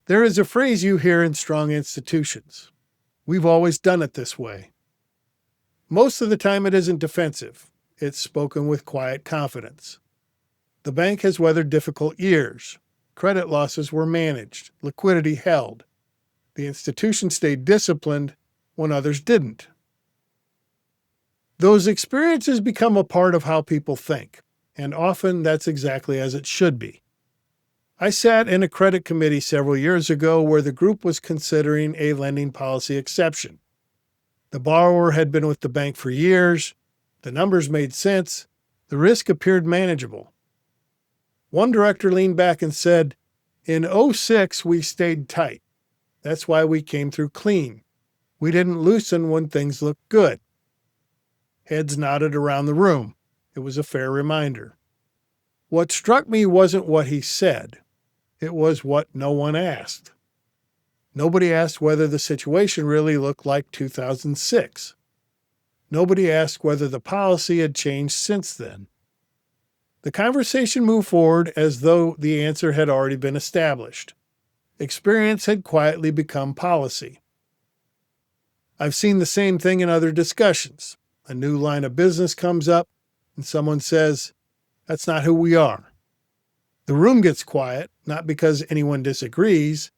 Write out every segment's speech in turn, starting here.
There is a phrase you hear in strong institutions. We've always done it this way. Most of the time it isn't defensive. It's spoken with quiet confidence. The bank has weathered difficult years. Credit losses were managed, liquidity held. The institution stayed disciplined when others didn't. Those experiences become a part of how people think, and often that's exactly as it should be. I sat in a credit committee several years ago where the group was considering a lending policy exception. The borrower had been with the bank for years, the numbers made sense, the risk appeared manageable. One director leaned back and said, "In '06 we stayed tight. That's why we came through clean. We didn't loosen when things looked good." Heads nodded around the room. It was a fair reminder. What struck me wasn't what he said. It was what no one asked. Nobody asked whether the situation really looked like 2006. Nobody asked whether the policy had changed since then. The conversation moved forward as though the answer had already been established. Experience had quietly become policy. I've seen the same thing in other discussions. A new line of business comes up, and someone says, "That's not who we are." The room gets quiet, not because anyone disagrees,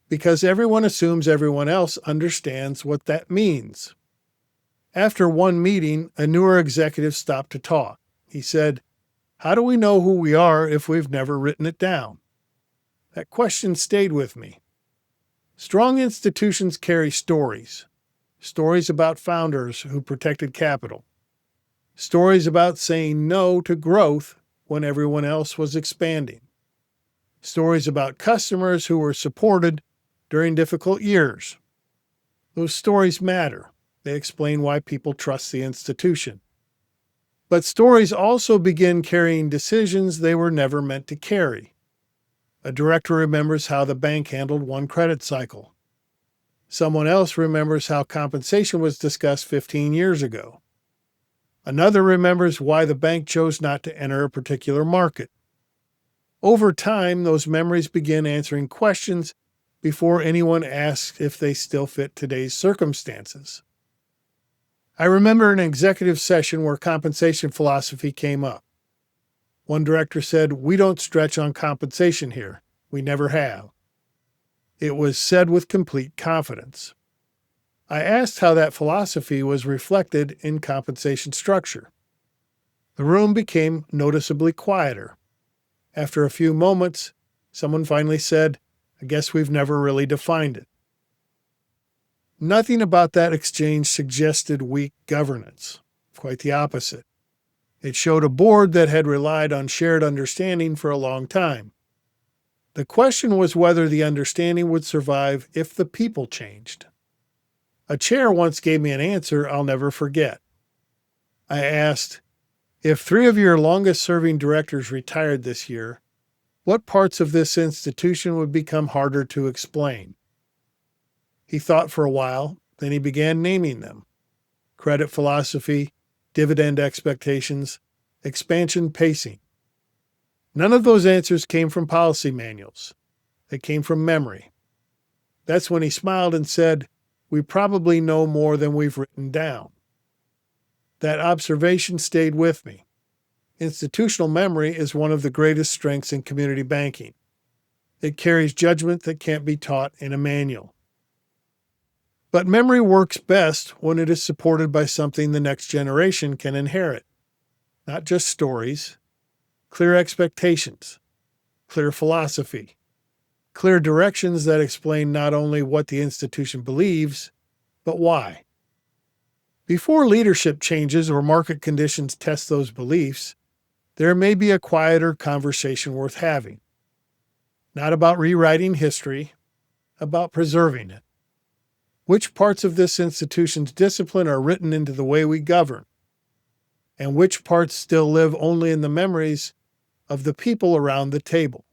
because everyone assumes everyone else understands what that means. After one meeting, a newer executive stopped to talk. He said, "How do we know who we are if we've never written it down?" That question stayed with me. Strong institutions carry stories. Stories about founders who protected capital. Stories about saying no to growth when everyone else was expanding. Stories about customers who were supported during difficult years. Those stories matter. They explain why people trust the institution. But stories also begin carrying decisions they were never meant to carry. A director remembers how the bank handled one credit cycle. Someone else remembers how compensation was discussed 15 years ago. Another remembers why the bank chose not to enter a particular market. Over time, those memories begin answering questions before anyone asks if they still fit today's circumstances. I remember an executive session where compensation philosophy came up. One director said, "We don't stretch on compensation here. We never have." It was said with complete confidence. I asked how that philosophy was reflected in compensation structure. The room became noticeably quieter. After a few moments, someone finally said, "I guess we've never really defined it." Nothing about that exchange suggested weak governance. Quite the opposite. It showed a board that had relied on shared understanding for a long time. The question was whether the understanding would survive if the people changed. A chair once gave me an answer I'll never forget. I asked, "If 3 of your longest-serving directors retired this year, what parts of this institution would become harder to explain?" He thought for a while, then he began naming them. Credit philosophy, dividend expectations, expansion pacing. None of those answers came from policy manuals. They came from memory. That's when he smiled and said, "We probably know more than we've written down." That observation stayed with me. Institutional memory is one of the greatest strengths in community banking. It carries judgment that can't be taught in a manual. But memory works best when it is supported by something the next generation can inherit. Not just stories, clear expectations, clear philosophy, clear directions that explain not only what the institution believes, but why. Before leadership changes or market conditions test those beliefs, there may be a quieter conversation worth having. Not about rewriting history, about preserving it. Which parts of this institution's discipline are written into the way we govern? And which parts still live only in the memories of the people around the table?